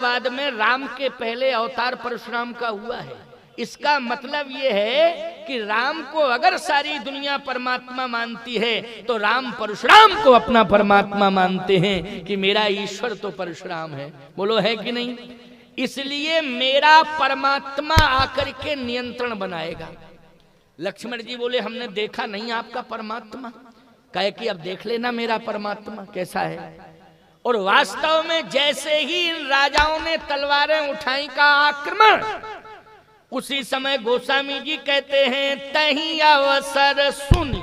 बाद में राम के पहले अवतार परशुराम का हुआ है। इसका मतलब ये है कि राम को अगर सारी दुनिया परमात्मा मानती है तो राम परशुराम को अपना परमात्मा मानते हैं कि मेरा ईश्वर तो परशुराम है। बोलो है कि नहीं? इसलिए मेरा परमात्मा आकर के नियंत्रण बनाएगा। लक्ष्मण जी बोले हमने देखा नहीं आपका परमात्मा। कहे कि अब देख लेना मेरा परमात्मा कैसा है। और वास्तव में जैसे ही इन राजाओं ने तलवारें उठाई का आक्रमण, उसी समय गोस्वामी जी कहते हैं तही अवसर सुनी।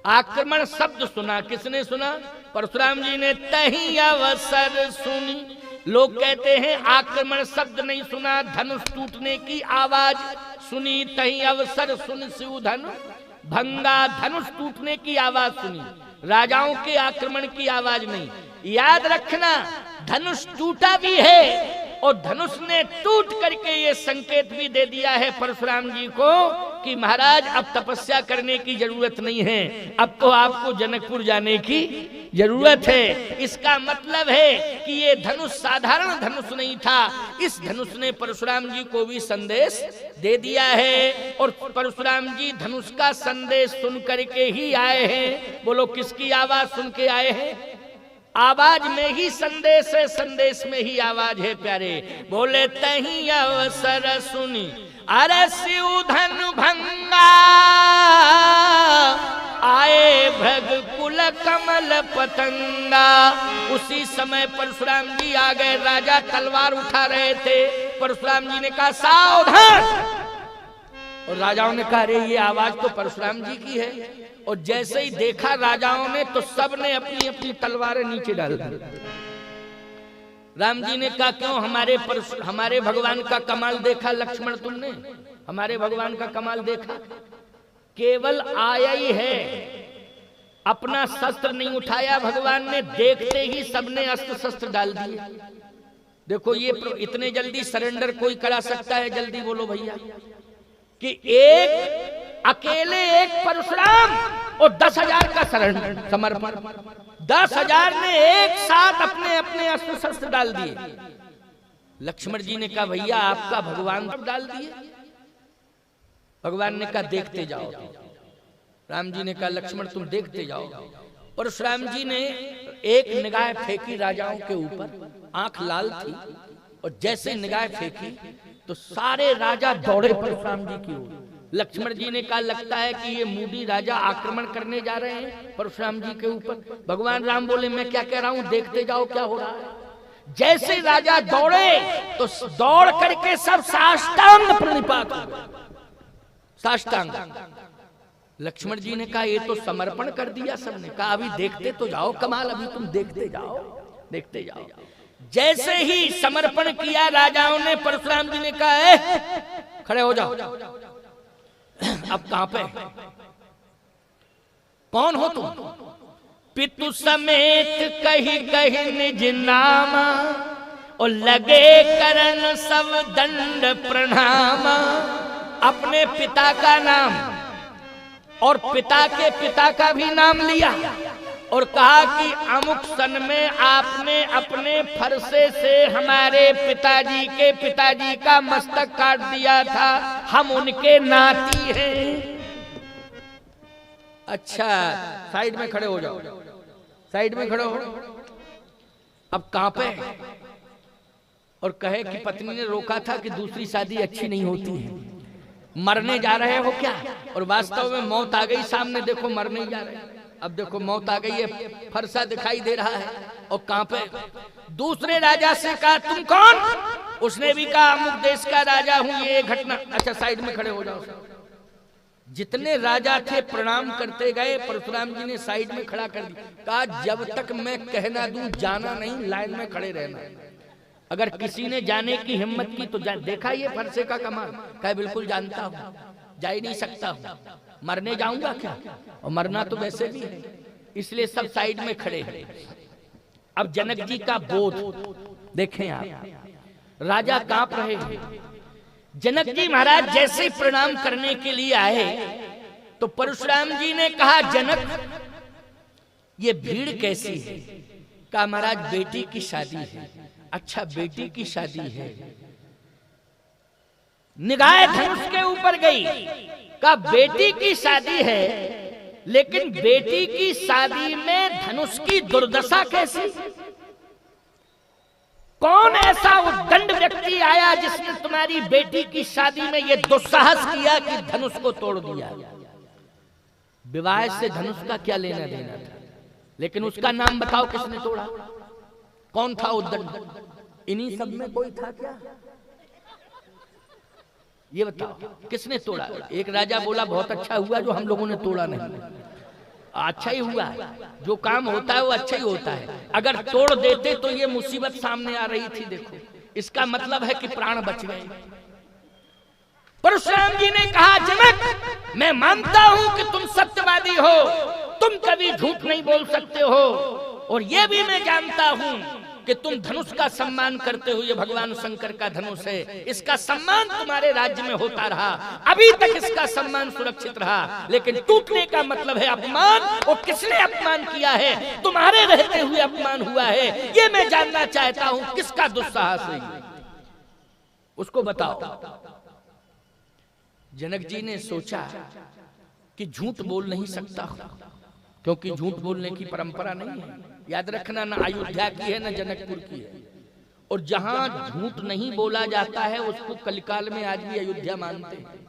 आक्रमण शब्द सुना, किसने सुना? परशुराम जी ने तही अवसर सुनी। लोग कहते हैं आक्रमण शब्द नहीं सुना, धनुष टूटने की आवाज सुनी। तही अवसर सुन शिव धनु भंगा, धनुष टूटने की आवाज सुनी, राजाओं के आक्रमण की आवाज नहीं। याद रखना, धनुष टूटा भी है और धनुष ने टूट करके ये संकेत भी दे दिया है परशुराम जी को कि महाराज अब तपस्या करने की जरूरत नहीं है, अब तो आपको जनकपुर जाने की जरूरत है। इसका मतलब है कि ये धनुष साधारण धनुष नहीं था, इस धनुष ने परशुराम जी को भी संदेश दे दिया है। और परशुराम जी धनुष का संदेश सुन करके ही आए हैं। बोलो किसकी आवाज सुन के आए हैं? आवाज में ही संदेश है, संदेश में ही आवाज है प्यारे। बोले तही अवसर सुनी अरे शिव धनु भंगा, आए भृग कुल कमल पतंगा। उसी समय परशुराम जी आ गए। राजा तलवार उठा रहे थे। परशुराम जी ने कहा सावधान, और राजाओं ने कहा अरे ये आवाज तो परशुराम जी की है। और जैसे ही देखा राजाओं ने तो सब ने अपनी अपनी तलवारें नीचे डाल दी। राम जी ने कहा क्यों? हमारे भगवान का कमाल देखा लक्ष्मण तुमने? हमारे भगवान का कमाल देखा? केवल आया ही है, अपना शस्त्र नहीं उठाया भगवान ने, देखते ही सबने अस्त्र शस्त्र डाल दिए। देखो ये इतने जल्दी सरेंडर कोई करा सकता है? जल्दी बोलो भैया। कि एक अकेले एक परशुराम और 10,000 का समर्पण, 10,000 ने एक साथ अपने अपने अस्त्र शस्त्र डाल दिए। लक्ष्मण जी ने कहा भैया आपका भगवान डाल दिए। भगवान ने कहा देखते जाओ। राम जी ने कहा लक्ष्मण तुम देखते जाओ। परशुराम जी ने एक निगाह फेंकी राजाओं के ऊपर, आंख लाल थी, और जैसे निगाह फेंकी तो सारे राजा दौड़े परशुराम जी की ओर। लक्ष्मण जी ने कहा लगता है कि ये मूडी राजा आक्रमण करने जा रहे हैं परशुराम जी के ऊपर। भगवान राम बोले मैं क्या कह रहा हूं, देखते जाओ क्या हो रहा है। जैसे राजा दौड़े तो दौड़ करके सब साष्टांग प्रणिपात हो गए, साष्टांग। लक्ष्मण जी ने कहा ये तो समर्पण कर दिया सबने। कहा अभी देखते तो जाओ कमाल, अभी तुम देखते जाओ, देखते जाओ। जैसे ही समर्पण किया राजाओं ने, परशुराम जी ने कहा खड़े हो जाओ। अब कहां पे? कौन हो तुम? पितु समेत कही कही निज नाम, और लगे करन सब दंड प्रणाम। अपने पिता का नाम और पिता के पिता का भी नाम लिया और कहा कि अमुक सन में आपने अपने फरसे से हमारे पिताजी के पिताजी का मस्तक काट दिया था, हम उनके नाती हैं। अच्छा साइड में खड़े हो जाओ, साइड में खड़े हो। अब कहां पे? और कहे कि पत्नी ने रोका था कि दूसरी शादी अच्छी नहीं होती है। मरने जा रहे हो क्या? और वास्तव में मौत आ गई सामने, देखो मरने जा रहे हैं। अब देखो मौत आ गई है, फरसा दिखाई दे रहा है। और कहां पे? दूसरे राजा से कहा तुम कौन? उसने भी कहा अमुक देश का राजा हूं, ये घटना। अच्छा साइड में खड़े हो जाओ। जितने राजा थे प्रणाम करते गए। परशुराम जी ने साइड में खड़ा कर दिया। कहा जब तक मैं कहना दूं जाना नहीं, लाइन में खड़े रहना। अगर किसी ने जाने की हिम्मत की तो देखा ये फरसे का कमाल। कहा बिल्कुल जानता हूं, जा ही नहीं सकता हूं, मरने जाऊंगा क्या? और मरना तो वैसे भी है, इसलिए सब साइड में खड़े हैं। अब जनक जी का बोध देखें आप, राजा कांप रहे हैं। जनक जी महाराज जैसे प्रणाम करने के लिए आए तो परशुराम जी ने कहा जनक ये भीड़ कैसी है? कहा महाराज बेटी की शादी है। अच्छा बेटी की शादी है, निगाह धनुष के ऊपर गई, कहा बेटी की शादी है, लेकिन बेटी की शादी में धनुष की दुर्दशा कैसी? कौन ऐसा उद्दंड व्यक्ति आया जिसने तुम्हारी बेटी की शादी में यह दुस्साहस किया कि धनुष को तोड़ दिया? विवाह से धनुष का क्या लेना देना था, लेकिन उसका नाम बताओ किसने तोड़ा? कौन था उद्दंड? इन्हीं सब में कोई था क्या? ये बताओ किसने तोड़ा? एक राजा बोला बहुत अच्छा हुआ जो हम लोगों ने तोड़ा नहीं। अच्छा ही हुआ, जो काम होता है वो अच्छा ही होता है। अगर तोड़ देते तो ये मुसीबत सामने आ रही थी। देखो, इसका मतलब है कि प्राण बच गए। परशुराम जी ने कहा, जनक मैं मानता हूं कि तुम सत्यवादी हो, तुम कभी झूठ नहीं बोल सकते हो, और ये भी मैं जानता हूं कि तुम धनुष का सम्मान करते हो। ये भगवान शंकर का धनुष है, इसका सम्मान तुम्हारे राज्य में होता रहा, अभी तक इसका सम्मान सुरक्षित रहा, लेकिन टूटने का मतलब है अपमान। और किसने अपमान किया है? तुम्हारे रहते हुए अपमान हुआ है। ये मैं जानना चाहता हूं, किसका दुस्साहस है, उसको बताओ। जनक जी ने सोचा कि झूठ बोल नहीं सकता, क्योंकि झूठ बोलने की परंपरा नहीं है। याद रखना, ना अयोध्या की है ना जनकपुर की है। और जहां झूठ नहीं बोला जाता है उसको कलिकाल में आज भी अयोध्या मानते हैं।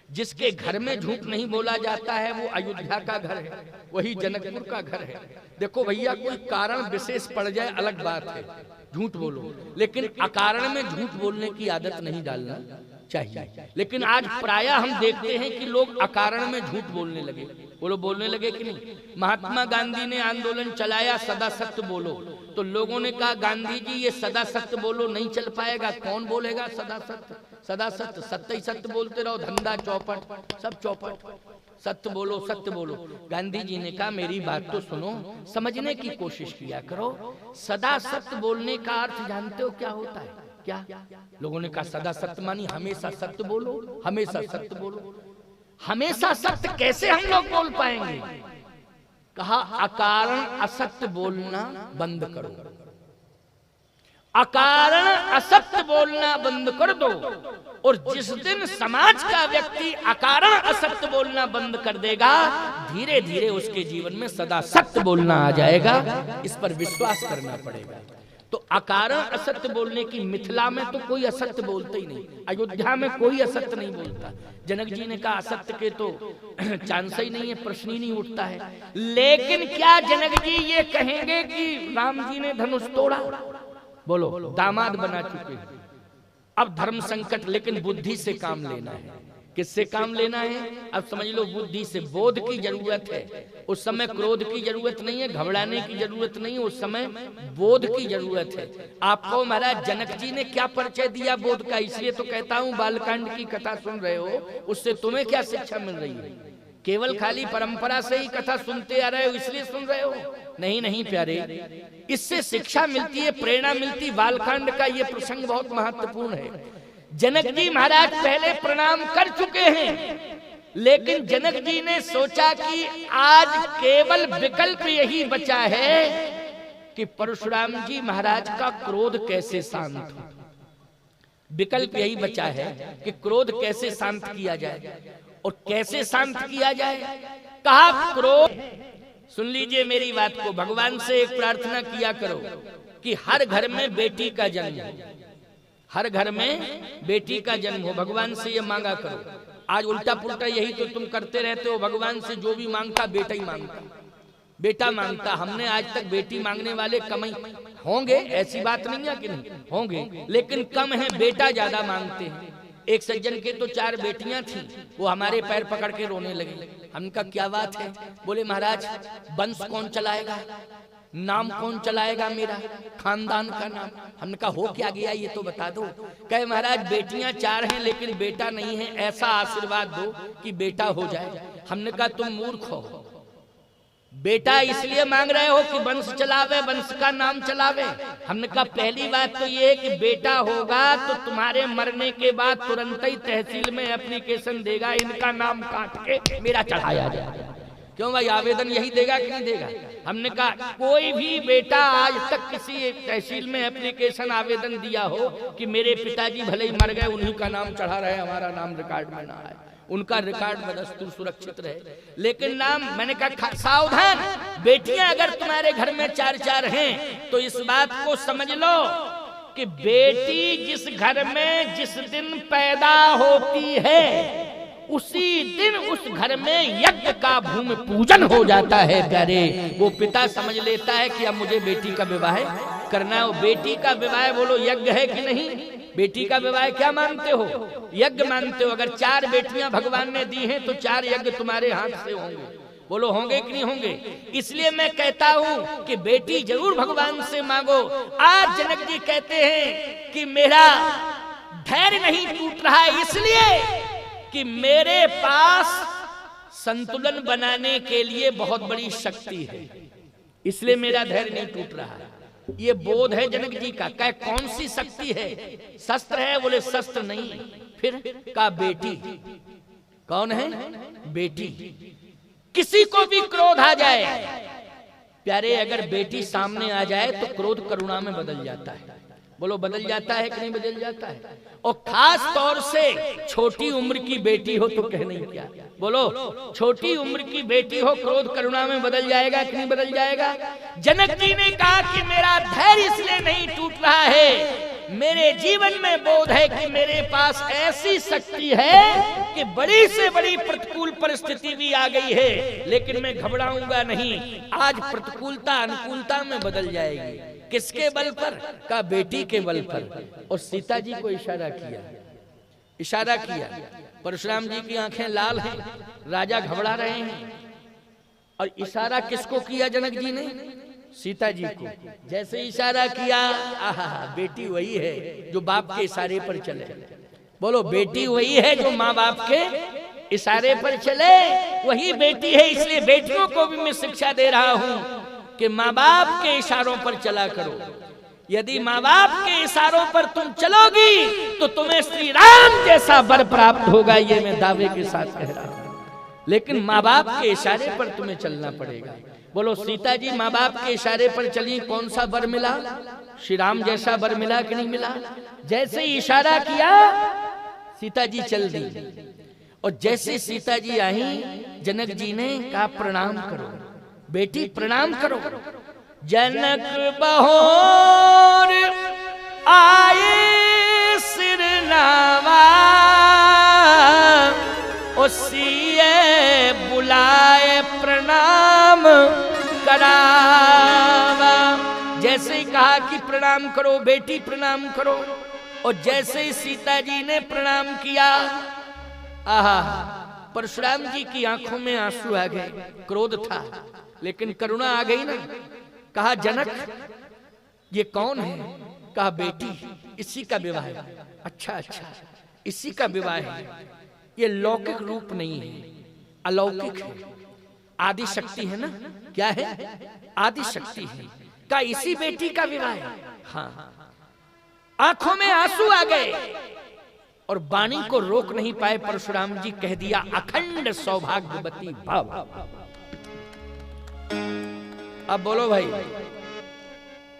जिसके घर में झूठ नहीं बोला जाता है वो अयोध्या का घर है, वही जनकपुर का घर है। देखो भैया, कोई कारण विशेष पड़ जाए अलग बात है, झूठ बोलो, लेकिन अकारण में झूठ बोलने की आदत नहीं डालना चाहिए। लेकिन आज प्रायः हम देखते हैं कि लोग अकारण में झूठ बोलने लगे। बोलो, बोलने लगे कि नहीं? महात्मा गांधी ने आंदोलन चलाया, सदा सत्य बोलो, तो लोगों ने कहा गांधी जी ये सदा सत्य बोलो नहीं चल पाएगा, कौन बोलेगा सदा सत्य? सदा सत्य, सत्य ही सत्य बोलते रहो, धंधा चौपट, सब चौपट, सत्य बोलो सत्य बोलो। गांधी जी ने कहा मेरी बात तो सुनो, समझने की कोशिश किया करो। सदा सत्य बोलने का अर्थ जानते हो क्या होता है? क्या? लोगों ने कहा सदा सत्य मानी हमेशा सत्य बोलो, हमेशा सत्य बोलो। हमेशा सत्य कैसे हम लोग बोल पाएंगे? कहा अकारण असत्य बोलना बंद करो, अकारण असत्य बोलना बंद कर दो। और जिस दिन समाज का व्यक्ति अकारण असत्य बोलना बंद कर देगा, धीरे धीरे उसके जीवन में सदा सत्य बोलना आ जाएगा। इस पर विश्वास करना पड़ेगा। तो अकारण असत्य बोलने की, मिथिला में तो कोई असत्य बोलते ही नहीं, अयोध्या में कोई असत्य नहीं बोलता। जनक जी ने कहा असत्य के तो चांस ही नहीं है, प्रश्न ही नहीं उठता है। लेकिन क्या जनक जी ये कहेंगे कि राम जी ने धनुष तोड़ा? बोलो, दामाद बना चुके, अब धर्म संकट, लेकिन बुद्धि से काम लेना है। किससे काम लेना है? अब समझ लो, बुद्धि से। बोध की जरूरत है। उस समय क्रोध की जरूरत नहीं है, घबराने की जरूरत नहीं है, उस समय बोध की जरूरत है। आपको महाराज जनक जी ने क्या परिचय दिया बोध का? इसलिए तो कहता हूं बालकांड की कथा सुन रहे हो, उससे तुम्हें क्या शिक्षा मिल रही है? केवल खाली परंपरा से ही कथा सुनते आ रहे हो इसलिए सुन रहे हो? नहीं नहीं प्यारे, इससे शिक्षा मिलती है, प्रेरणा मिलती। बालकांड का ये प्रसंग बहुत महत्वपूर्ण है। जनक जी महाराज पहले प्रणाम कर चुके हैं, लेकिन जनक जी ने सोचा कि आज केवल विकल्प यही बचा है कि परशुराम जी महाराज का क्रोध कैसे शांत हो। विकल्प यही बचा है कि क्रोध कैसे शांत किया जाए। और कैसे शांत किया जाए? कहा क्रोध, सुन लीजिए मेरी बात को, भगवान से एक प्रार्थना किया करो कि हर घर में बेटी का जन्म हो, हर घर में बेटी का जन्म हो। भगवान से ये मांगा करो। आज उल्टा पुल्टा यही तो तुम करते रहते हो, भगवान से जो भी मांगता बेटा ही मांगता, बेटा मांगता। हमने आज तक बेटी मांगने वाले कम ही होंगे, ऐसी बात नहीं है कि नहीं होंगे, लेकिन कम है, बेटा ज्यादा मांगते हैं। एक सज्जन के तो 4 बेटियां थी, वो हमारे पैर पकड़ के रोने लगे। हमने कहा क्या बात है? बोले महाराज वंश कौन चलाएगा, नाम कौन चलाएगा मेरा, खानदान का नाम। हमने कहा हो क्या गया ये तो बता दो। कहे महाराज बेटियां 4 हैं लेकिन बेटा नहीं है, ऐसा आशीर्वाद दो कि बेटा हो जाए। हमने कहा तुम मूर्ख हो, बेटा इसलिए मांग रहे हो कि वंश चलावे, वंश का नाम चलावे। हमने कहा पहली बात तो ये है कि बेटा होगा तो तुम्हारे मरने के बाद तुरंत ही तहसील में एप्लीकेशन देगा, इनका नाम काट के मेरा चढ़ाया जाए। क्यों भाई, आवेदन यही देगा कि नहीं देगा? हमने कहा कोई भी बेटा आज तक किसी तहसील में एप्लीकेशन आवेदन दिया हो कि मेरे पिताजी भले ही मर गए, उन्हीं का नाम चढ़ा रहे, हमारा नाम रिकॉर्ड में ना आए, उनका रिकॉर्ड बदस्तूर सुरक्षित रहे, लेकिन नाम, मैंने कहा सावधान, बेटियां अगर तुम्हारे घर में 4-4 हैं तो इस बात को समझ लो कि बेटी जिस घर में जिस दिन पैदा होती है उसी दिन उस घर में यज्ञ का भूमि पूजन हो जाता है प्यारे। वो पिता समझ लेता है कि अब मुझे बेटी का विवाह करना है। बेटी का विवाह बोलो यज्ञ है कि नहीं? बेटी का विवाह क्या मानते हो? यज्ञ मानते हो। अगर 4 बेटियां भगवान ने दी हैं तो 4 यज्ञ तुम्हारे हाथ से होंगे, बोलो होंगे कि नहीं होंगे? इसलिए मैं कहता हूं कि बेटी जरूर भगवान से मांगो। आज जनक जी कहते हैं कि मेरा धैर्य नहीं टूट रहा है इसलिए कि मेरे पास संतुलन बनाने के लिए बहुत बड़ी शक्ति है, इसलिए मेरा धैर्य नहीं टूट रहा है। ये बोध है जनक जी का। क्या कौन सी शक्ति है? शस्त्र है? बोले शस्त्र नहीं, फिर का बेटी। कौन है? बेटी। किसी को भी क्रोध आ जाए प्यारे, अगर बेटी सामने आ जाए तो क्रोध करुणा में बदल जाता है, बोलो बदल जाता है कि नहीं बदल जाता है? और खास तौर से छोटी उम्र की बेटी हो तो कह नहीं क्या, बोलो छोटी उम्र की बेटी हो, क्रोध करुणा में बदल जाएगा कि नहीं बदल जाएगा? जनक जी ने कहा कि मेरा धैर्य इसलिए नहीं टूट रहा है, मेरे जीवन में बोध है कि मेरे पास ऐसी शक्ति है कि बड़ी से बड़ी प्रतिकूल परिस्थिति भी आ गई है लेकिन मैं घबराऊंगा नहीं। आज प्रतिकूलता अनुकूलता में बदल जाएगी। किसके बल पर? का बेटी के बल पर। और सीता जी को इशारा किया, इशारा किया। परशुराम जी की आंखें लाल हैं, राजा घबरा रहे हैं, और इशारा किसको किया जनक जी ने? सीता जी को। जैसे इशारा किया, आहा, बेटी वही है जो बाप के इशारे पर चले, बोलो बेटी वही है जो माँ बाप के इशारे पर चले, वही बेटी है। इसलिए बेटियों को भी मैं शिक्षा दे रहा हूँ कि माँ बाप के इशारों पर चला करो। यदि माँ बाप के इशारों पर तुम चलोगी तो तुम्हें श्री राम जैसा वर प्राप्त होगा, ये मैं दावे के साथ कह रहा हूँ। लेकिन माँ बाप के इशारे पर तुम्हें चलना पड़ेगा। बोलो सीता जी माँ बाप के इशारे पर चली, कौन सा वर मिला? श्री राम जैसा वर मिला कि नहीं मिला? जैसे ही इशारा किया सीता जी चल दी, और जैसे सीता जी आई जनक जी ने कहा प्रणाम करो बेटी, प्रणाम करो। जनक बहोर आए सिर नावा, उसिए बुलाए प्रणाम करावा। जैसे ही कहा कि प्रणाम करो बेटी, प्रणाम करो, और जैसे ही सीता जी ने प्रणाम किया, आहा, परशुराम जी की आंखों में आंसू आ गए। क्रोध था लेकिन करुणा आ गई ना। कहा जनक ये कौन है? कहा बेटी, इसी का विवाह है। अच्छा अच्छा, इसी का विवाह है। ये लौकिक रूप नहीं है, अलौकिक है, आदि शक्ति है ना। क्या है? आदि शक्ति है। का इसी बेटी का विवाह है? हाँ। आंखों में आंसू आ गए और वाणी को रोक नहीं पाए परशुराम जी, कह दिया अखंड सौभाग्यवती भव। अब बोलो भाई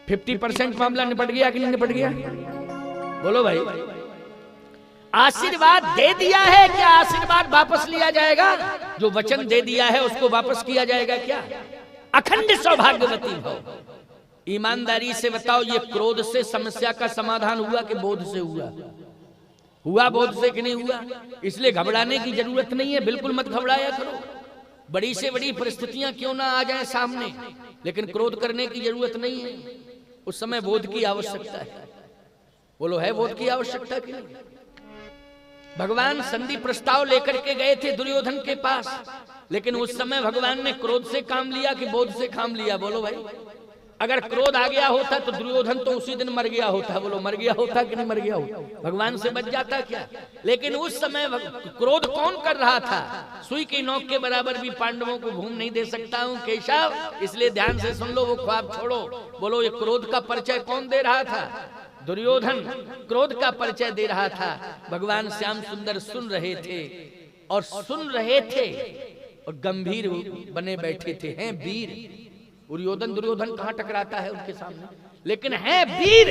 50% मामला निपट गया कि नहीं निपट गया? बोलो भाई, आशीर्वाद दे दिया है, क्या आशीर्वाद वापस लिया जाएगा? जो वचन दे दिया है उसको वापस किया जाएगा क्या? अखंड सौभाग्यवती भव। ईमानदारी से बताओ, ये क्रोध से समस्या का समाधान हुआ कि बोध से हुआ? हुआ बोध से कि नहीं हुआ? इसलिए घबराने की जरूरत नहीं है, बिल्कुल मत घबराया करो। बड़ी से बड़ी परिस्थितियां क्यों ना आ जाए सामने, लेकिन क्रोध करने की जरूरत नहीं है। उस समय बोध की आवश्यकता है। बोलो है बोध की आवश्यकता की? भगवान संधि प्रस्ताव लेकर के गए थे दुर्योधन के पास, लेकिन उस समय भगवान ने क्रोध से काम लिया कि बोध से काम लिया? बोलो भाई, अगर क्रोध आ गया होता तो दुर्योधन तो उसी दिन मर गया होता। बोलो मर गया होता कि नहीं मर गया होता? भगवान से बच जाता क्या? लेकिन उस समय क्रोध कौन कर रहा था? सुई की नोक के बराबर भी पांडवों को घूम नहीं दे सकता हूँ केशव, इसलिए ध्यान से सुन लो, वो ख्वाब छोड़ो। बोलो ये क्रोध का परिचय कौन दे रहा था? दुर्योधन क्रोध का परिचय दे रहा था। भगवान श्याम सुंदर सुन रहे थे, और सुन रहे थे और गंभीर बने बैठे थे। हैं वीर, दुर्योधन कहाँ टकराता है उनके सामने, लेकिन है वीर,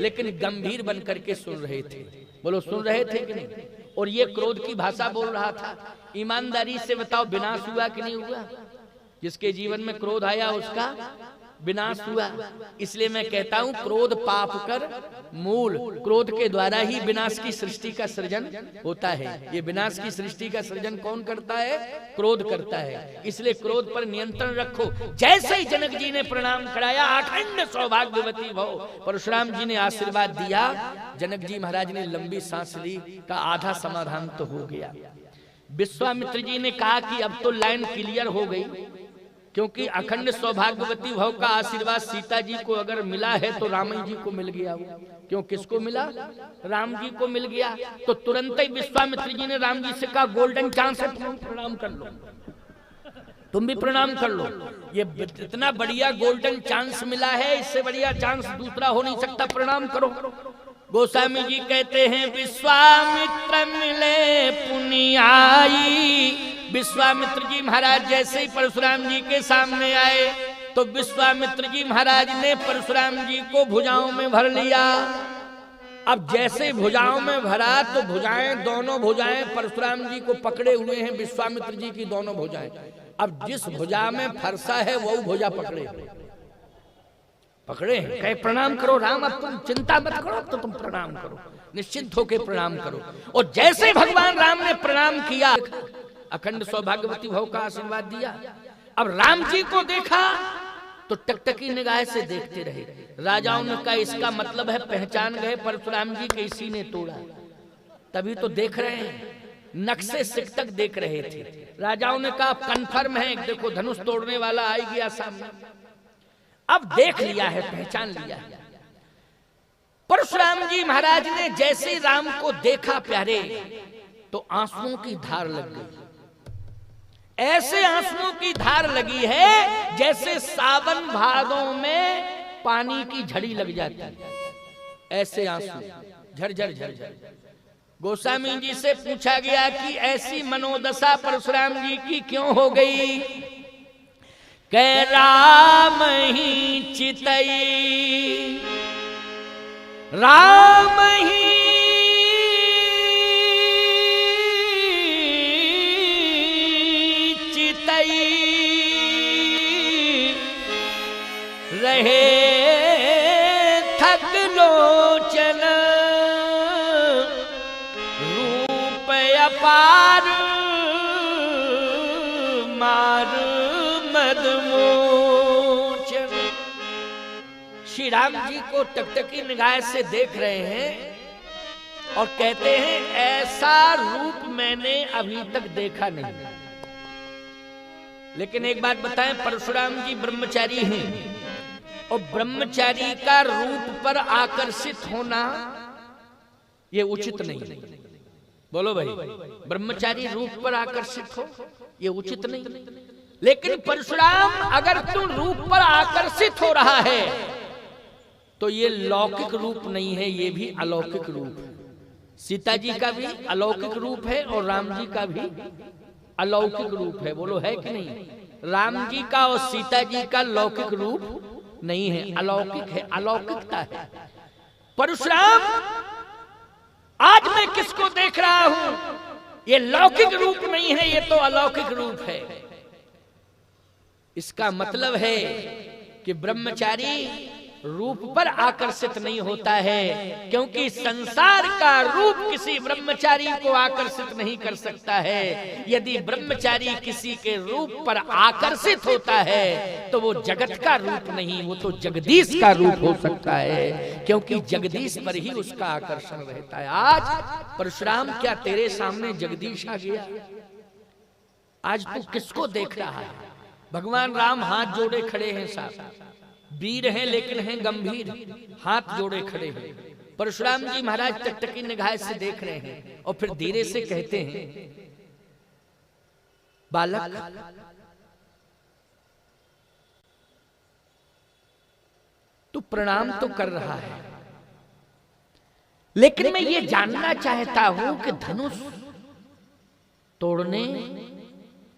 लेकिन गंभीर बन करके सुन रहे थे। बोलो सुन रहे थे कि नहीं? और ये क्रोध की भाषा बोल रहा था। ईमानदारी से बताओ विनाश हुआ कि नहीं हुआ? जिसके जीवन में क्रोध आया उसका विनाश हुआ। इसलिए मैं कहता हूं क्रोध पाप कर मूल। क्रोध के द्वारा ही विनाश की सृष्टि का सृजन होता है। ये विनाश की सृष्टि का सृजन कौन करता है? क्रोध करता है। इसलिए क्रोध पर नियंत्रण रखो। जैसे ही जनक जी ने प्रणाम कराया, अखंड सौभाग्यवती भव, परशुराम जी ने आशीर्वाद दिया, जनक जी महाराज ने लंबी सांस ली, का आधा समाधान तो हो गया। विश्वामित्र जी ने कहा कि अब तो लाइन क्लियर हो गई, क्योंकि अखंड सौभाग्यवती भव का आशीर्वाद सीता जी को अगर मिला है तो राम जी को मिल गया। वो क्यों, किसको मिला? राम जी को मिल गया। तो तुरंत ही विश्वामित्र जी ने राम जी से कहा गोल्डन चांस है, तुम प्रणाम कर लो, तुम भी प्रणाम कर लो। ये इतना बढ़िया गोल्डन चांस मिला है, इससे बढ़िया चांस दूसरा हो नहीं सकता, प्रणाम करो। गोस्वामी जी कहते हैं विश्वामित्र मिले पुनियाई। विश्वामित्र जी महाराज जैसे ही परशुराम जी के सामने आए तो विश्वामित्र जी महाराज ने परशुराम जी को भुजाओं में भर लिया। अब जैसे भुजाओं में भरा तो भुजाएं, दोनों भुजाएं परशुराम जी को पकड़े हुए हैं, विश्वामित्र जी की दोनों भुजाएं। अब जिस भुजा में फरसा है वो भुजा पकड़े हैं। कहे प्रणाम करो राम, अब तुम चिंता मत करो, अब तो तुम प्रणाम करो, निश्चिंत होकर प्रणाम करो। और जैसे भगवान राम ने प्रणाम किया, अखंड सौभाग्यवती भव का आशीर्वाद दिया। अब राम जी को देखा तो टकटकी निगाह से देखते रहे। राजाओं ने कहा इसका मतलब है पहचान गए परशुराम जी के इसी ने तोड़ा, तभी तो देख रहे हैं, नक्शे सिक तक देख रहे थे। राजाओं ने कहा कंफर्म है, देखो धनुष तोड़ने वाला आ गया सामने। अब देख लिया है, पहचान लिया है। परशुराम जी महाराज ने जैसे राम को देखा प्यारे, तो आंसुओं की धार लग गई। ऐसे आंसुओं की धार लगी है जैसे सावन भादों में पानी की झड़ी लग जाती है, ऐसे आंसू झरझर झरझर। गोस्वामी जी से पूछा गया कि ऐसी मनोदशा परशुराम जी की क्यों हो गई? कह राम ही चितई, राम ही रहे थक लोचन, रूप अपार मार मदमोचन। श्री राम जी को टकटकी निगाह से देख रहे हैं और कहते हैं ऐसा रूप मैंने अभी तक देखा नहीं। लेकिन एक बात बताएं, परशुराम जी ब्रह्मचारी हैं और ब्रह्मचारी का रूप पर आकर्षित होना ये उचित नहीं। बोलो भाई, ब्रह्मचारी रूप पर आकर्षित हो ये उचित नहीं। लेकिन परशुराम अगर तू रूप पर आकर्षित हो रहा है तो ये लौकिक रूप नहीं है, ये भी अलौकिक रूप है। सीता जी का भी अलौकिक रूप है और राम जी का भी अलौकिक रूप है। बोलो है कि नहीं? राम जी का और सीता जी का लौकिक रूप नहीं है, अलौकिक है, अलौकिकता है। परशुराम आज मैं किसको देख रहा हूं, ये लौकिक रूप नहीं है, ये तो अलौकिक रूप है। इसका मतलब है कि ब्रह्मचारी रूप पर आकर्षित नहीं होता है, क्योंकि संसार का रूप किसी ब्रह्मचारी को आकर्षित नहीं कर सकता है। यदि ब्रह्मचारी किसी के रूप पर आकर्षित होता है तो वो जगत का रूप नहीं, वो तो जगदीश का रूप हो सकता है, क्योंकि जगदीश पर ही उसका आकर्षण रहता है। आज परशुराम क्या तेरे सामने जगदीश आ गया? आज तू किसको देख रहा है? भगवान राम हाथ जोड़े खड़े हैं, साहब वीर हैं लेकिन हैं गंभीर, हाथ जोड़े खड़े हैं। परशुराम जी महाराज टकटकी निगाह से देख रहे हैं और फिर धीरे से कहते हैं, बालक तू प्रणाम तो कर रहा है, लेकिन मैं ये जानना चाहता हूं कि धनुष तोड़ने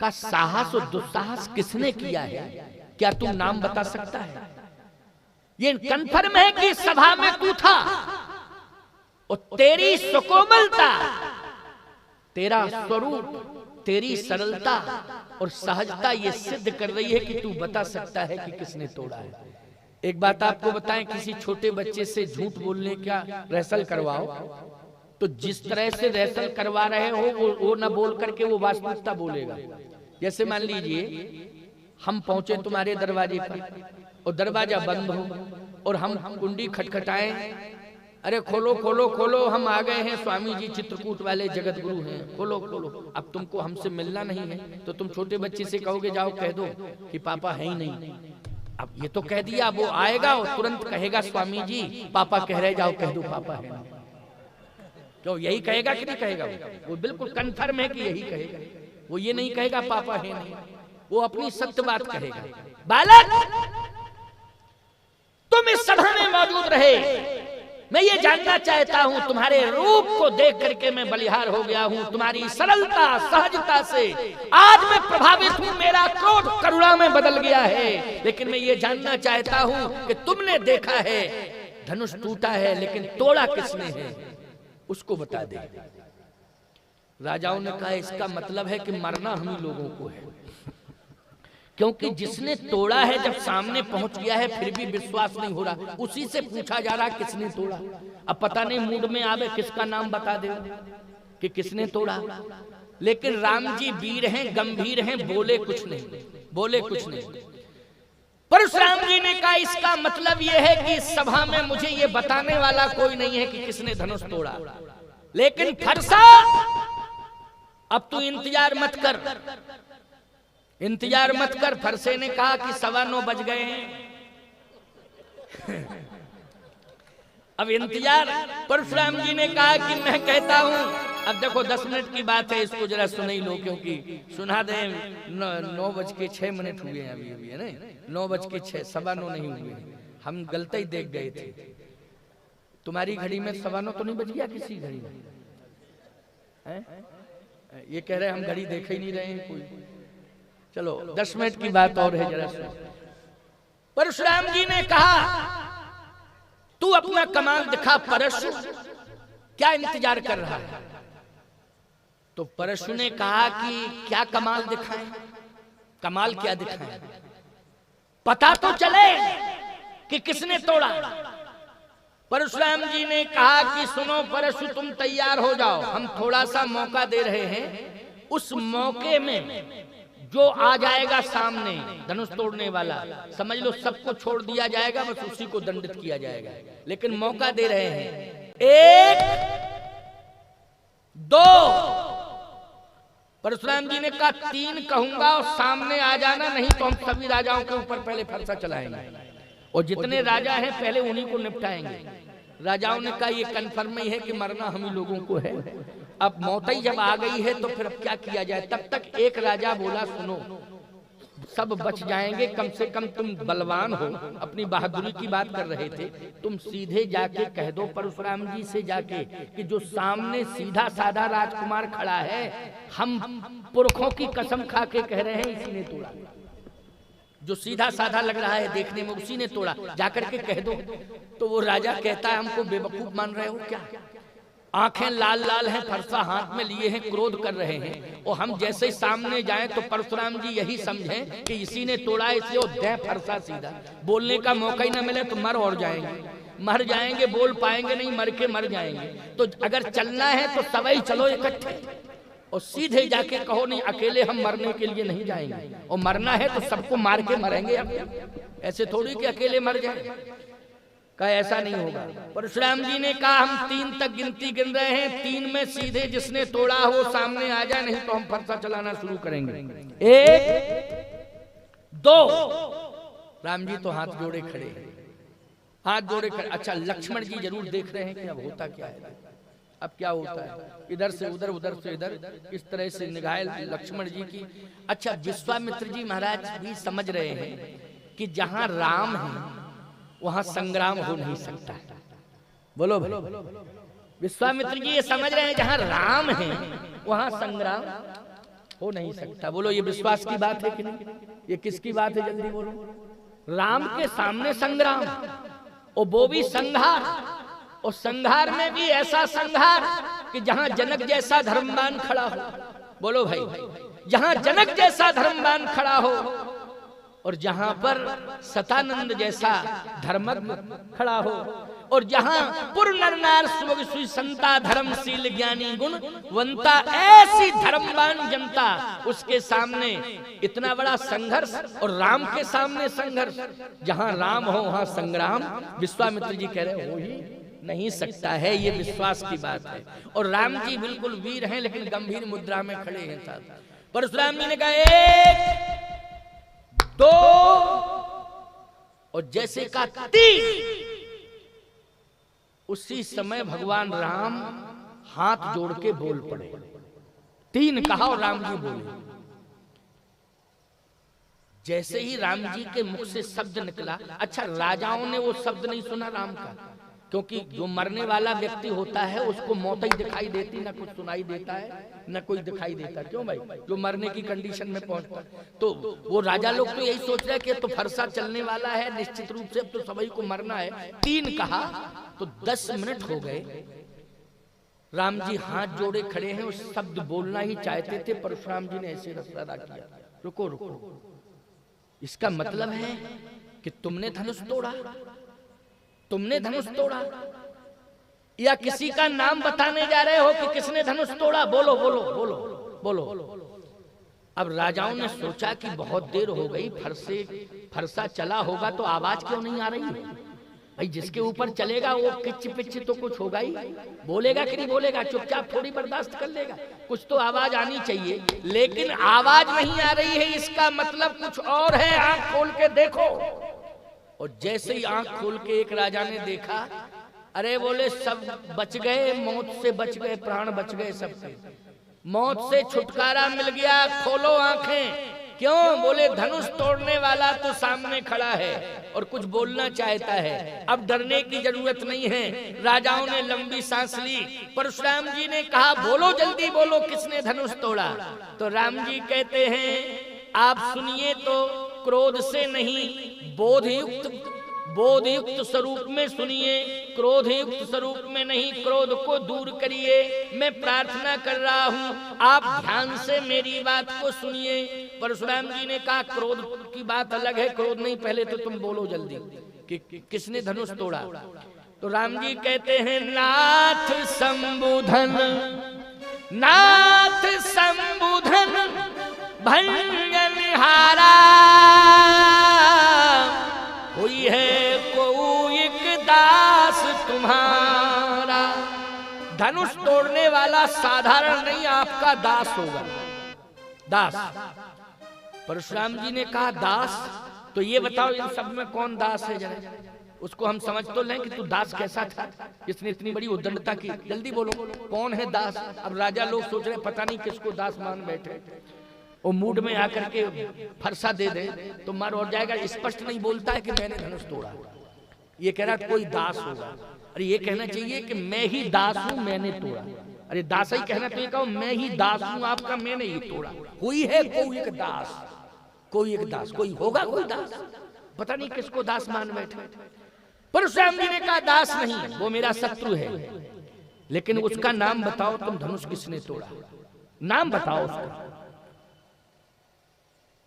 का साहस और दुस्साहस किसने किया है? क्या तू नाम बता सकता है? ये कन्फर्म है कि सभा में तू था और तेरी सुकोमलता, तेरा स्वरूप, तेरी सरलता और सहजता ये सिद्ध कर रही है कि तू बता सकता है कि किसने तोड़ा है। एक बात आपको बताएं, किसी छोटे बच्चे से झूठ बोलने का रिहर्सल करवाओ तो जिस तरह से रिहर्सल करवा रहे हो वो न बोल करके वो वास्तविकता बोलेगा। जैसे मान लीजिए हम पहुंचे तुम्हारे दरवाजे पर और दरवाजा बंद हो और हम कुंडी खटखटाएं, अरे खोलो खोलो खोलो, हम आ गए हैं, स्वामी जी चित्रकूट वाले जगत गुरु हैं, खोलो खोलो। अब तुमको हमसे मिलना नहीं है तो तुम छोटे बच्चे से कहोगे जाओ कह दो कि पापा है ही नहीं। अब ये तो कह दिया, वो आएगा और तुरंत कहेगा स्वामी जी पापा कह रहे, जाओ कह दो पापा है। क्यों, यही कहेगा कि नहीं कहेगा? वो बिल्कुल कंफर्म है कि यही कहेगा। वो ये नहीं कहेगा पापा है नहीं, वो अपनी सत्य बात कहेगा। बालक तुम इस सभा में मौजूद रहे, मैं ये जानना चाहता हूं, तुम्हारे रूप को देख करके मैं बलिहार हो गया हूं, तुम्हारी सरलता सहजता से आज मैं प्रभावित हूं, मेरा क्रोध करुणा में बदल गया है। लेकिन मैं ये जानना चाहता हूं कि तुमने देखा है धनुष टूटा है, लेकिन तोड़ा किसने है उसको बता दे। राजाओं ने कहा इसका मतलब है कि मरना हम ही लोगों को है, क्योंकि जिसने तोड़ा है जब सामने पहुंच गया है फिर भी विश्वास नहीं हो रहा, उसी से पूछा जा रहा किसने तोड़ा। अब पता नहीं मूड में आवे किसका नाम बता दे कि किसने तोड़ा। लेकिन राम जी वीर हैं, गंभीर हैं, बोले कुछ नहीं, बोले कुछ नहीं। परशुराम जी ने कहा इसका मतलब यह है कि इस सभा में मुझे ये बताने वाला कोई नहीं है कि किसने धनुष तोड़ा। लेकिन फरसा अब तू इंतजार मत कर, इंतजार मत कर। फरसे ने कहा कि 9:15 बज गए हैं। अब इंतजार, परशुराम जी ने कहा कि मैं कहता हूं, अब देखो 10 मिनट की बात है, इसको जरा सुन ही लो, क्योंकि सुना दे 9:06 हुए हैं अभी अभी, है ना, 9:06, 9:15 नहीं हुए, हम गलती ही देख गए थे। तुम्हारी घड़ी में 9:15 तो नहीं बज गया किसी घड़ी में? ये कह रहे हम घड़ी देख ही नहीं रहे हैं कोई। चलो 10 मिनट की बात और है, जरा सुन। परशुराम जी ने कहा तू अपना कमाल दिखा परशु, क्या इंतजार कर रहा है? तो परशु ने कहा कि क्या कमाल दिखाएं? कमाल क्या दिखाएं? पता तो चले कि किसने तोड़ा। परशुराम जी ने कहा कि सुनो परशु, तुम तैयार हो जाओ, हम थोड़ा सा मौका दे रहे हैं। उस मौके में जो आ जाएगा सामने धनुष तोड़ने वाला, समझ लो सबको छोड़ दिया जाएगा, बस उसी को दंडित किया जाएगा। लेकिन मौका दे रहे हैं, 1 2। परशुराम जी ने कहा 3 कहूंगा और सामने आ जाना, नहीं तो हम सभी राजाओं के ऊपर पहले फरसा चलाएंगे और जितने राजा हैं पहले उन्हीं को निपटाएंगे। राजाओं ने कहा ये कन्फर्म ही है कि मरना हम ही लोगों को है। अब मौत ही जब आ गई है तो फिर अब क्या किया जाए। तब तक एक राजा बोला सुनो, सब बच जाएंगे, कम से कम तुम बलवान हो, अपनी बहादुरी की बात कर रहे थे, तुम सीधे जाके कह दो परशुराम जी से जाके कि जो सामने सीधा साधा राजकुमार खड़ा है, हम पुरखों की कसम खा के कह रहे हैं इसी ने तोड़ा। जो सीधा साधा लग रहा है देखने में उसी ने तोड़ा, जाकर के कह दो। तो वो राजा कहता है हमको बेवकूफ मान रहे हो क्या? आंखें लाल लाल हैं, फरसा हाथ में लिए हैं, क्रोध कर रहे हैं, और हम जैसे ही सामने जाएं तो परशुराम जी यही समझें कि इसी ने तोड़ा, इसलिए वो दे फरसा सीधा। बोलने का मौका ही ना मिले तो मर और जाएंगे, मर जाएंगे, बोल पाएंगे नहीं, मर के मर जाएंगे। तो अगर चलना है तो सभी चलो इकट्ठे और सीधे जाके कहो नहीं अकेले हम मरने के लिए नहीं जाएंगे, और मरना है तो सबको मार के मरेंगे। अब ऐसे थोड़ी कि अकेले मर जाए, कहा ऐसा नहीं होगा। परशुराम जी ने कहा हम 3 तक गिनती गिन रहे हैं, 3 में सीधे जिसने तोड़ा हो सामने आ जाए, नहीं तो हम फरसा चलाना शुरू करेंगे। 1 2। राम जी तो हाथ जोड़े खड़े, हाथ जोड़े खड़े। अच्छा लक्ष्मण जी जरूर देख रहे हैं कि अब होता क्या है, अब क्या होता है। इधर से उधर, उधर से इधर, इस तरह से निगाह लक्ष्मण जी की। अच्छा विश्वामित्र जी महाराज भी समझ रहे हैं कि जहां राम है वहां संग्राम हो नहीं सकता। बोलो भाई, विश्वामित्र जी ये समझ रहे हैं जहां राम है वहां संग्राम हो नहीं सकता। बोलो ये विश्वास की बात है कि नहीं? ये किसकी बात है, जल्दी बोलो। राम के सामने संग्राम और वो भी संहार, और संहार में भी ऐसा संहार कि जहां जनक जैसा धर्मवान खड़ा हो। बोलो भाई, जहां जनक जैसा धर्मवान खड़ा हो और जहां पर सतानंद जैसा धर्मज्ञ खड़ा हो, और जहां पूर्ण नर नार सुभग सुई संता धर्मशील ज्ञानी गुण वंता, ऐसी धर्मवान जनता उसके सामने इतना बड़ा संघर्ष, और राम के सामने संघर्ष। जहां राम हो वहां संग्राम। विश्वामित्र जी कह रहे हो ही नहीं सकता है, ये विश्वास की बात है। और राम जी बिल्कुल वीर हैं लेकिन गंभीर मुद्रा में खड़े हैं साथ। परशुराम जी ने कहा 1 2, और जैसे का 3, उसी समय भगवान राम हाथ जोड़ के बोल पड़े। 3 कहा और राम जी बोले। जैसे ही राम जी के मुख से शब्द निकला, अच्छा राजाओं ने वो शब्द नहीं सुना राम का, क्योंकि जो मरने वाला व्यक्ति होता है उसको मौत ही दिखाई देती, ना कुछ सुनाई देता है ना कोई दिखाई देता। क्यों भाई? जो मरने की कंडीशन में पहुंचता, तो वो राजा लोग तो यही सोच रहे हैं कि तो फरसा चलने वाला है, निश्चित रूप से अब तो सभी को मरना है। 3 कहा तो 10 मिनट हो गए। राम जी हाथ जोड़े खड़े हैं, उस शब्द बोलना ही चाहते थे, परशुराम जी ने ऐसे इशारा किया, रुको रुको। इसका मतलब है कि तुमने धनुष तोड़ा, तुमने धनुष तोड़ा, या किसी का नाम बताने जा रहे हो कि किसने धनुष तोड़ा? बोलो बोलो बोलो बोलो। अब राजाओं ने सोचा कि बहुत देर हो गई, फरसा चला होगा तो आवाज क्यों नहीं आ रही है? भाई जिसके ऊपर चलेगा वो किच पिच तो कुछ होगा ही, बोलेगा कि नहीं बोलेगा? चुपचाप थोड़ी बर्दाश्त कर लेगा, कुछ तो आवाज आनी चाहिए। लेकिन आवाज नहीं आ रही है, इसका मतलब कुछ और है। आंख खोल के देखो। और जैसे ही आंख खोल के एक राजा ने देखा, अरे बोले सब बच गए, मौत से बच गए, प्राण बच गए, सबके मौत से छुटकारा मिल गया। खोलो आंखें। क्यों? बोले धनुष तोड़ने वाला तो सामने खड़ा है और कुछ बोलना चाहता है, अब डरने की जरूरत नहीं है। राजाओं ने लंबी सांस ली। परशुराम जी ने कहा बोलो, जल्दी बोलो, किसने धनुष तोड़ा? तो राम जी कहते हैं आप सुनिए तो क्रोध से नहीं, बोधयुक्त स्वरूप में सुनिए, क्रोधयुक्त स्वरूप में नहीं। क्रोध को दूर करिए, मैं प्रार्थना कर रहा हूँ, आप ध्यान से मेरी बात को सुनिए। परशुराम जी ने कहा क्रोध की बात अलग है, क्रोध नहीं, पहले तो तुम बोलो जल्दी कि किसने धनुष तोड़ा। तो राम जी कहते हैं नाथ संबुधन, नाथ संबुधन भंजनहारा, कोई है कोई एक दास तुम्हारा। धनुष तोड़ने वाला साधारण नहीं, आपका दास होगा, दास। परशुराम जी ने कहा दास, तो ये बताओ इन सब में कौन दास है? जरा उसको हम समझ तो लें कि तू दास कैसा था, इसने इतनी बड़ी उद्दंडता की। जल्दी बोलो कौन है दास? अब राजा लोग सोच रहे पता नहीं किसको दास मान बैठे, वो मूड में आकर के फरसा दे दे तो मार और जाएगा। स्पष्ट नहीं बोलता है कि मैंने धनुष तोड़ा, ये कह रहा कोई दास होगा। अरे ये कहना चाहिए कि मैं ही दास हूं, मैंने तोड़ा। अरे दास ही कहना चाहिए, कहो मैं ही दास हूं आपका, मैंने ही तोड़ा। कोई है कोई एक दास, कोई एक दास, कोई होगा कोई दास, पता नहीं किसको दास मान बैठे। परशुराम जी ने कहा दास नहीं, वो मेरा शत्रु है, लेकिन उसका नाम बताओ, तुम धनुष किसने तोड़ा, नाम बताओ उसका।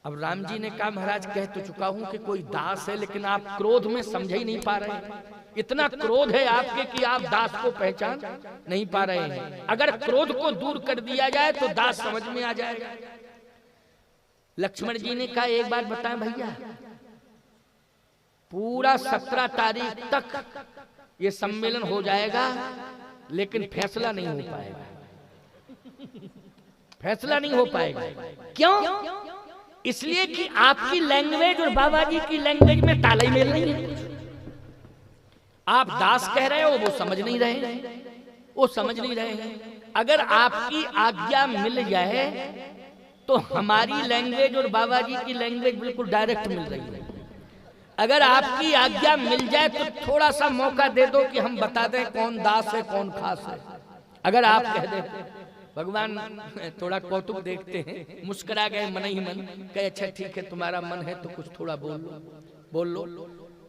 अब राम जी ने कहा महाराज कह तो चुका हूं कि कोई दास है, लेकिन आप क्रोध में समझ ही नहीं पा रहे हैं। इतना क्रोध है आपके कि आप दास को पहचान नहीं पा रहे हैं। अगर क्रोध को दूर कर दिया जाए तो दास समझ में आ जाएगा। लक्ष्मण जी ने कहा एक बात बताएं भैया, पूरा 17 तारीख तक ये सम्मेलन हो जाएगा, लेकिन फैसला नहीं हो पाएगा, फैसला नहीं हो पाएगा। क्यों? इसलिए कि आपकी लैंग्वेज और बाबा जी की लैंग्वेज में तालमेल नहीं है। आप दास कह रहे हो, वो समझ नहीं रहे, वो समझ नहीं रहे हैं। अगर आपकी आज्ञा मिल जाए तो हमारी लैंग्वेज और बाबा जी की लैंग्वेज बिल्कुल डायरेक्ट मिल रही है। अगर आपकी आज्ञा मिल जाए तो थोड़ा सा मौका दे दो कि हम बता दें कौन दास है कौन खास है। अगर आप कह दें भगवान थोड़ा कौतुक देखते हैं, मुस्कुरा गए मन ही मन, कहे अच्छा ठीक है तुम्हारा मन है तो कुछ थोड़ा बोल लो।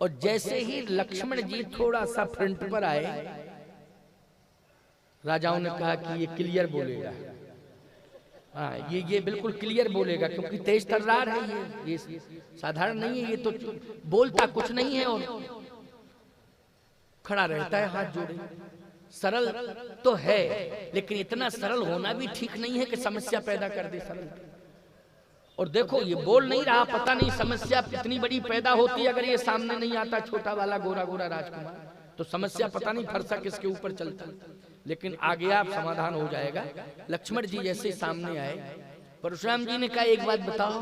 और जैसे ही लक्ष्मण जी थोड़ा सा फ्रंट पर आए, राजाओं ने कहा कि ये क्लियर बोलेगा, हाँ ये बिल्कुल क्लियर बोलेगा, क्योंकि तेज तर्रार है, ये साधारण नहीं है, ये तो बोलता कुछ नहीं है और खड़ा रहता है हाथ जोड़े। सरल तो है, लेकिन इतना सरल होना भी ठीक नहीं है कि समस्या पैदा कर दे सरल। और देखो ये बोल नहीं रहा, पता नहीं समस्या कितनी बड़ी पैदा होती है अगर ये सामने नहीं आता, छोटा वाला गोरा गोरा राजकुमार, तो समस्या पता नहीं फरसा किसके ऊपर चलता। लेकिन आगे आप समाधान हो जाएगा। लक्ष्मण जी जैसे सामने आए, परशुराम जी ने कहा एक बात बताओ,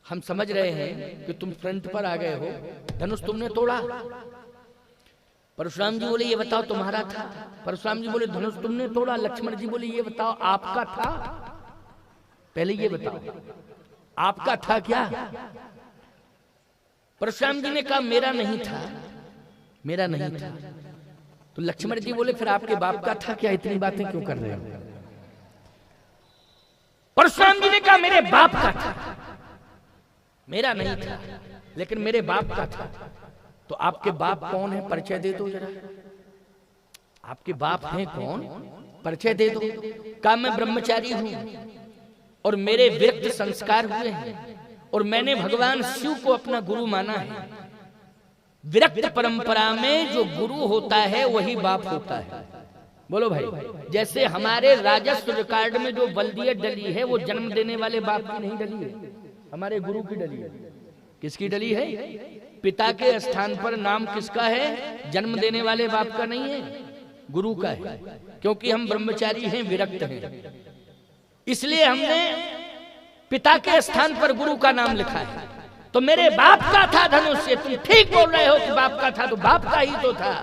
हम समझ रहे हैं कि तुम फ्रंट पर आ गए हो, धनुष तुमने तोड़ा। परशुराम जी बोले ये बताओ तुम्हारा था। परशुराम जी बोले धनुष तुमने तोड़ा। लक्ष्मण जी बोले ये बताओ आपका था, पहले ये बताओ आपका था क्या। परशुराम जी ने कहा मेरा नहीं था, मेरा नहीं था। तो लक्ष्मण जी बोले फिर आपके बाप का था क्या, इतनी बातें क्यों कर रहे हो। परशुराम जी ने कहा मेरे बाप का था, मेरा नहीं था, लेकिन मेरे बाप का था। तो आपके बाप कौन है, परिचय दे दो जरा, आपके बाप हैं कौन, परिचय दे दो। कहा मैं ब्रह्मचारी हूं और मेरे विरक्त संस्कार हुए हैं और मैंने भगवान शिव को अपना गुरु माना है। विरक्त परंपरा में जो गुरु होता है वही बाप होता है। बोलो भाई, जैसे हमारे राजस्व रिकॉर्ड में जो बल्दियत डली है वो जन्म देने वाले बाप की नहीं डली है, हमारे गुरु की डली है। किसकी डली है, पिता के स्थान पर नाम किसका है, जन्म देने वाले बाप का नहीं है, गुरु का है। क्योंकि हम ब्रह्मचारी हैं, विरक्त हैं, इसलिए हमने पिता के स्थान पर गुरु का नाम लिखा है। तो मेरे बाप का था धनुष, ये तुम ठीक बोल रहे हो कि बाप का था, तो बाप का ही तो था।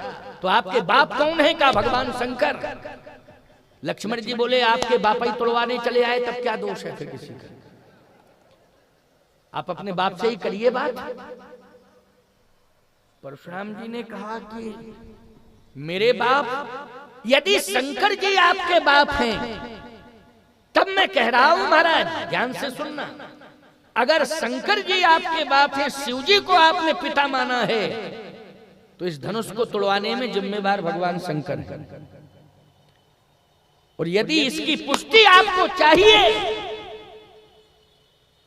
तो आपके बाप कौन है, का भगवान शंकर। लक्ष्मण जी बोले आपके बाप ही तोड़वाने चले आए, तब क्या दोष है फिर किसी का, आप अपने बाप से ही करिए बात। परशुराम जी ने कहा कि मेरे बाप, यदि शंकर जी आपके बाप हैं तब मैं कह रहा हूं महाराज ध्यान से सुनना, अगर शंकर जी आपके बाप हैं, शिव जी को आपने पिता माना है, तो इस धनुष को तोड़वाने में जिम्मेवार भगवान शंकर है। और यदि इसकी पुष्टि आपको चाहिए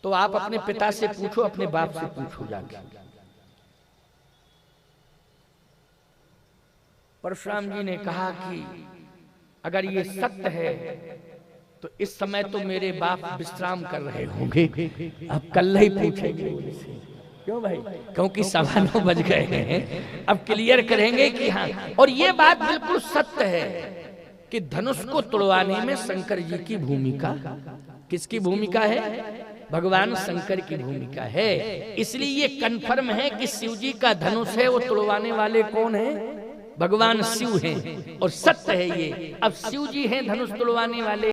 तो आप अपने पिता से पूछो, अपने बाप से पूछो जाके। परशुराम जी ने कहा कि अगर ये सत्य है तो इस समय तो मेरे बाप विश्राम कर रहे होंगे, अब कल ही पूछेंगे उनसे। क्यों भाई, क्योंकि 9:15 बज गए हैं, अब क्लियर करेंगे कि हाँ। और ये बात बिल्कुल सत्य है कि धनुष को तोड़वाने में शंकर जी की भूमिका, किसकी भूमिका है, भगवान शंकर की भूमिका है। इसलिए ये कन्फर्म है कि शिव जी का धनुष है, वो तोड़वाने वाले कौन है, भगवान शिव हैं। और सत्य है ये, अब शिव जी हैं धनुष तोड़वाने वाले।